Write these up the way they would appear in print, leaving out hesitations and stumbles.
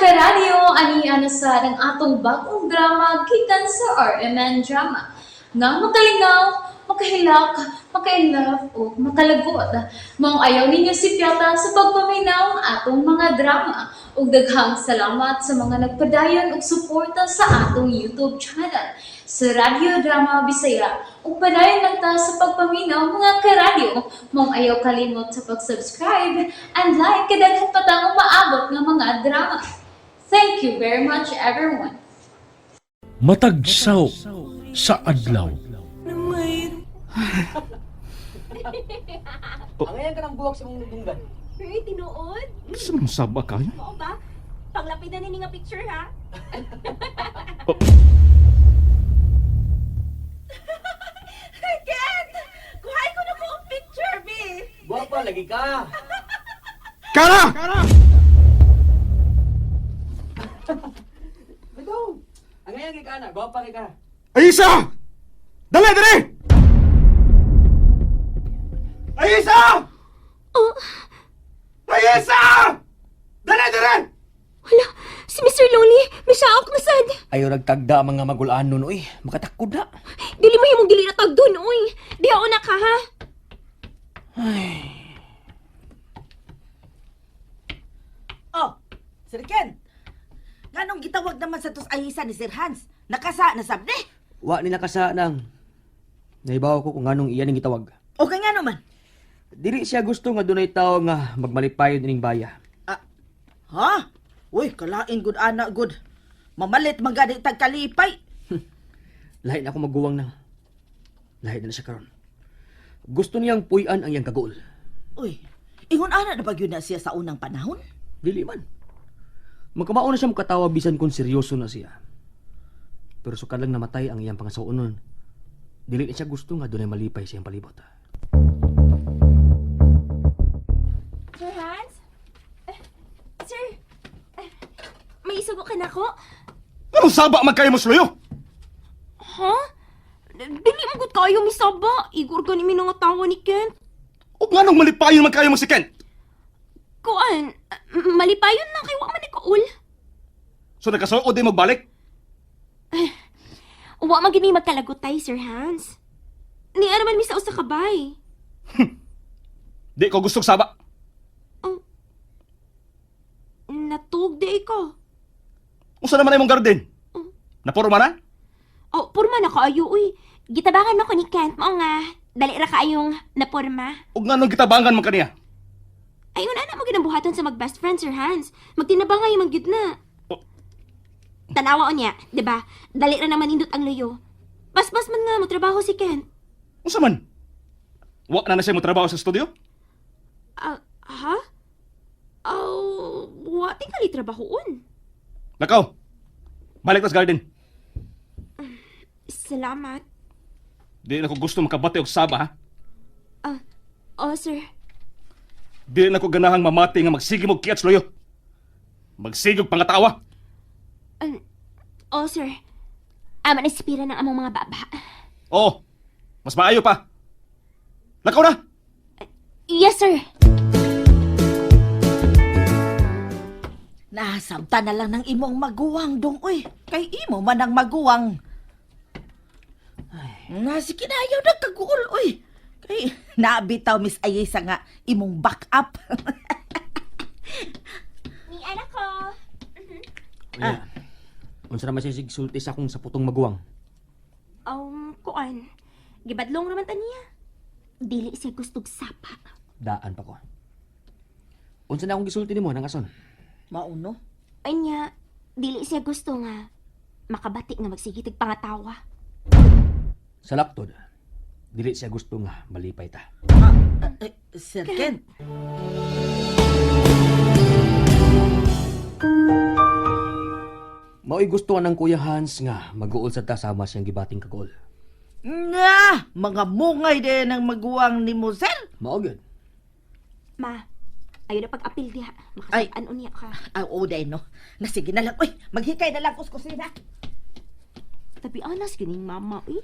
karadyo, ani sa ng atong bagong drama gikan sa RMN Drama. Nga makalingaw, makahilak, makainlove, o makalagot. Maong ayaw ninyo si Piata sa pagpaminaw ang atong mga drama. Ug daghang salamat sa mga nagpadayon ug suporta sa atong YouTube channel sa Radyo Drama Bisaya. Ug padayon lang ta sa pagpaminaw mga karadyo. Maong ayaw kalimot sa pag-subscribe and like kadaghan pa tang maabot ng mga drama. Thank you very much everyone. Matagsaw sa adlaw. Ang ngayon ka ng buwak sa mong dunggan. Pero tinuod? Saan saba kayo? Oo ba? Panglapidan ni nga picture ha? Ken! Kuhay ko na ko ang picture, B! Buwak pa, lagi ka. Kara! Ikaw. Ang ngayon kay ka na, buwak pa kay ka. Ayisa! Dali, dali! Ayisa! Oh, Ayisa! Dali, dali! wala. Si Mr. Lonely, may siyaok na sad. Ayaw nagtagda ang mga magulaan nun, uy. Makatakod na. Dili mo himong dili na tag dun, uy. Di ako na ka, ha? Oh, Sir Ken. Nganong gitawag naman sa tos ayisa ni Sir Hans? Nakasa na sabde. Wa ni nakasa nang. Naibaw ko kung anong iyan ang gitawag. Okay nga naman. Dili siya gusto nga dunay tao nga magmalipayon ining baya. Ha? Uy, kalain good ana good. Mamalit magadi tag kalipay. Lahi na ako maguwang nang. Lahi na siya karon. Gusto niyang puy-an ang iyang kagol. Uy, ingon ana na bagyo na siya sa unang panahon? Dili man. Magkamao na siya mukatawa bisan kung seryoso na siya. Pero sukad lang namatay ang iyang pangasaunon. Dili na siya gusto nga dunay malipay sa iyang palibot. Sir Hans? Sir? May isugo ka na ko? Anong saba man kayo mo sluyo? Ha? Dili mo gud kayo misaba. Igor ka ni minangatawa ni Ken. O nga nung malipayon man kayo mo si Kent? Kuan, malipayon na kay wa man ni kaul. So nagkasuod din magbalik? Wa man gini magkalagutay, Sir Hans. Ni ano man mi sa usa ka bay. Di ko gustong saba. Natugdi ko. Usa naman ay mong garden? Napuro man na? Oh, purma na kaayo, uy. Gitabangan mo ko ni Kent mo nga. Dali ra kaayong napurma. O nga nung gitabangan man kaniya? Ayun, ana mo ginabuhatan sa mag-best friend, Sir Hans. Magtinabangay man gyud na. Oh. Tanawa o niya, di ba? Dali ra naman indot ang luyo. Bas-bas man nga mo trabaho si Kent. Usa man? Wa na siya mo trabaho sa studio? Ha? Wa tingali trabahoon. Nakaw, balik tas garden. Salamat. Di na ko gusto makabate og saba, ha? Sir. Di na ko ganahang mamati nga magsigig og kiyats loyo. Magsigig og pangatawa. Sir. Ama naspira ng among mga baba. Oo, mas maayo pa. Nakaw na! Yes, sir. Nasabta na lang ng imong maguwang dong, uy. Kay imo man ang maguwang. Ay, sige na, ayaw na kaguol, uy. Kay nabitaw, Miss Ayesa nga, imong back-up. Ni anak ko. Unya. Unsa naman siya sigsulti sa akong saputong maguwang. Kuan. Gibadlong naman ta niya. Dili siya gustog sapa. Daan pa ko. Unsa na akong gisulti nimo nang ason? Mauno? Anya, dili siya gusto nga makabati nga magsigitig pangatawa. Sa laktod, dili siya gusto nga malipay ta. Sir Ken. Mao'y gusto ng Kuya Hans nga mag-uol sa ta sama siyang gibating kagol. Nga, mga mungay din ang maguwang ni mo, sir. Mao gyud. Ma, ayun na pag-apil diha. Ay. Makasaban niya ka. Oo, day, no. Nasige na lang. Uy, maghikay na lang kuskusina. Tabi anas gining mama, uy.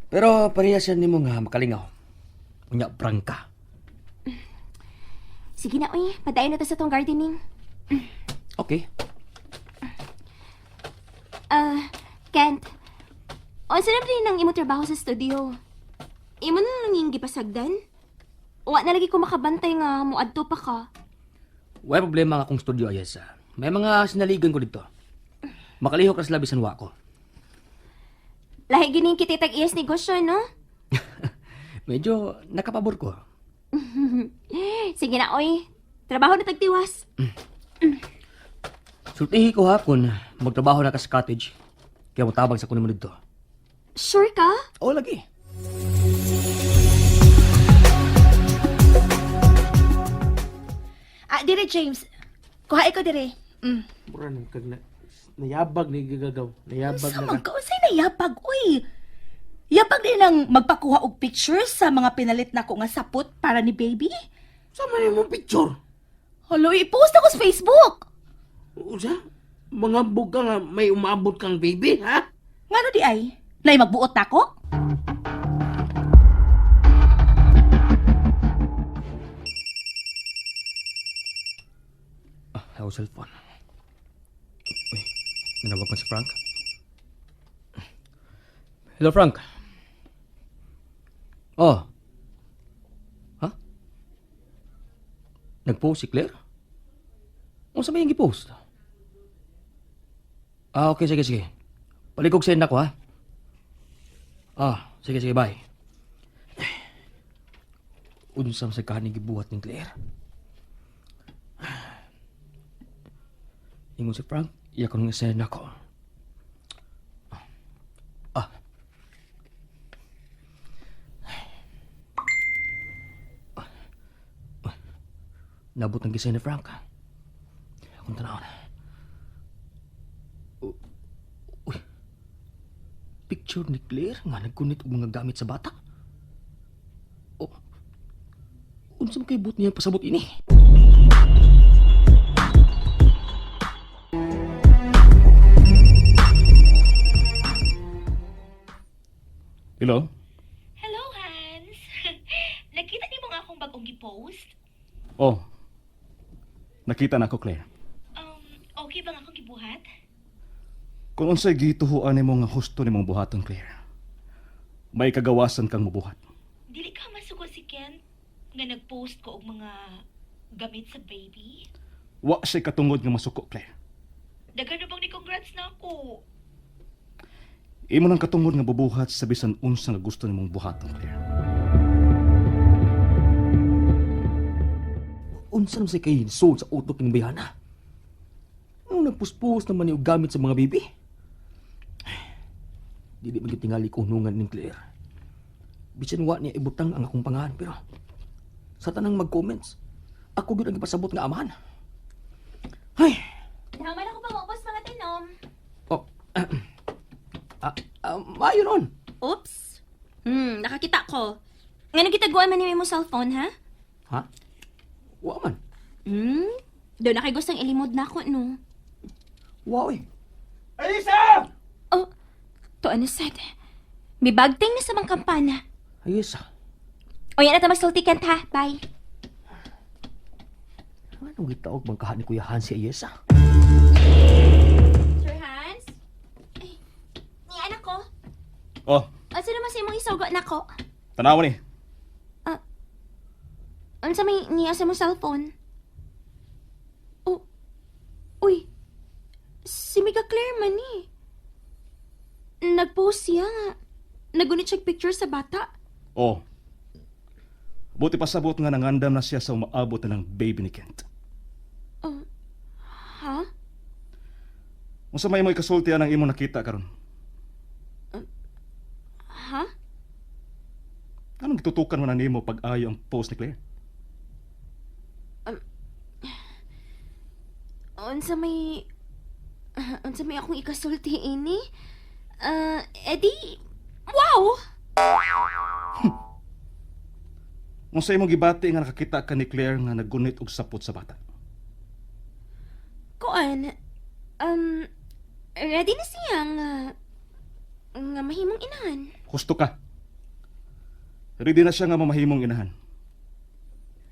Pero pareha siya nimo nga makalingaw. Unya prangka. Sige na, uy. Padayon na ta sa tong gardening. Okay. Kent, unsa na rin ang imo trabaho sa studio? Imo na lang yung gipasagdan? Wa na lagi ko makabantay nga muadto pa ka. Wala problema nga akong studio, Ayesa. May mga sinaligan ko dito. Makalihok ka sa labisan wa ko. Lahi gining kititag iyas negosyo, no? Medyo nakapabor ko. Sige na, oy. Trabaho na tagtiwas. Sultihi ko hapon, magtrabaho na ka sa cottage. Kaya mutabang sa kunin mo dito. Sure ka? Oo, lagi. Dire, James. Kuha ko dire. Mura nang kag nayabag ni gagagaw. Nayabag Sa na ka. magkausay na yapag, uy. Yapag din ang magpakuha og pictures sa mga pinalit na ko nga sapot para ni baby. Sama niyo mo picture. Halo, i-post ako sa Facebook. Usa? Mga buga nga may umabot kang baby, ha? Ngano di ay? Nay magbuot na ko? Ako cellphone. Uy, nanawag man si Frank. Hello, Frank. Oh. Ha? Nag-post si Claire? Ano sabi yung gi-post? Okay, sige. Palikog send ako, ha? Sige, bye. Unsam sa kaning gibuhat ni Claire. Ingon si Frank, iya ko nung send ako. Nabot ng gisay ni Frank. Akong tanaw na. Uy. Picture ni Claire nga nagkunit og mga gamit sa bata. Unsa man kay but niya pasabot ini? Hello? Hello, Hans. Nakita niyo mga akong bagong gipost? Oh. Nakita na ako, Claire. Okay ba nga akong gibuhat? Kung unsay gituhuan nimo nga husto nimong buhaton, Claire. May kagawasan kang mubuhat. Dili ka masugo si Ken nga nag-post ko og mga gamit sa baby? Wa siya katungod nga masuko, Claire. Daghan na bang ni congrats na ako? Imo nang katungod nga bubuhat sa bisan unsa nga gusto nimong buhaton, Claire. Unsa naman si kay sold sa utok ng bayana? Nung nagpuspos naman niyo gamit sa mga bibi? Dili magitingali ko hunungan ni Claire. Bisan wa niya ibutang ang akong pangahan, pero sa tanang mag-comments, ako gyud ang ipasabot nga amahan. Ay! Naman ako pa maupos mga tinom. Oh, maayo ron. Oops. Nakakita ko. Nga nagkitaguan man niyo mo cellphone, ha? Ha? Wa man. Doon na kay gustong ilimod na ako, no? Wa eh. Alisa! Oh, to ano sad? May bagting na sa mga kampana. Ayos. O yan na magsulti Kent, ha? Bye. Anong gitaog bang kahan ni Kuya Hans si Ayesa? Sir Hans? Ay, ni anak ko? Oh, Asa naman sa imong isugo na ko? tanawa ni. Unsa may niya sa mong cellphone? Oh, uy. Si Mega Claire man ni. Nag-post siya nga. Nagunit siya picture sa bata. Oh. Buti pasabot nga nangandam na siya sa umaabot na ng baby ni Kent. Ha? Unsa may mo'y kasultian ang imo nakita karon? Ha? Anong gitutukan mo na nimo pag ayo ang post ni Claire? Unsa may akong ikasulti ini? Edi, wow! Unsa imong gibati nga nakakita ka ni Claire nga naggunit og sapot sa bata? Kuan, ready na siya nga mahimong inahan. Husto ka. Ready na siya nga mamahimong inahan.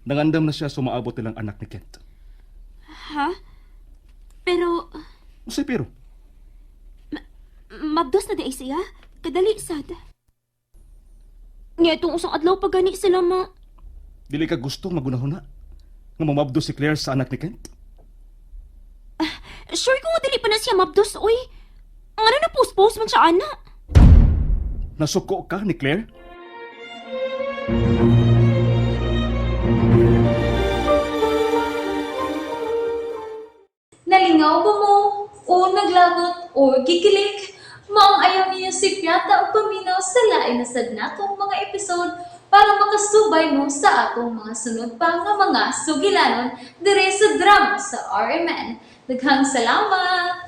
Nangandam na siya sumaabot nilang anak ni Kent. Ha? Pero, Unsay pero? mabdos na di ay siya. Kadali sad. Nga itong usang adlaw pa gani sila Dili ka gusto magunahuna nga mamabdo si Claire sa anak ni Kent? Sure ko nga dili pa na siya mabdos, oy. Ang ano na post-post man siya, ana. Nasuko ka ni Claire? Nalingaw ba mo? O naglagot? O gikilik? Maong ayaw niya si Piata o paminaw sa lain na sad natong mga episode para makasubay mo sa atong mga sunod pa nga mga sugilanon dire sa drama sa RMN. Daghang salamat!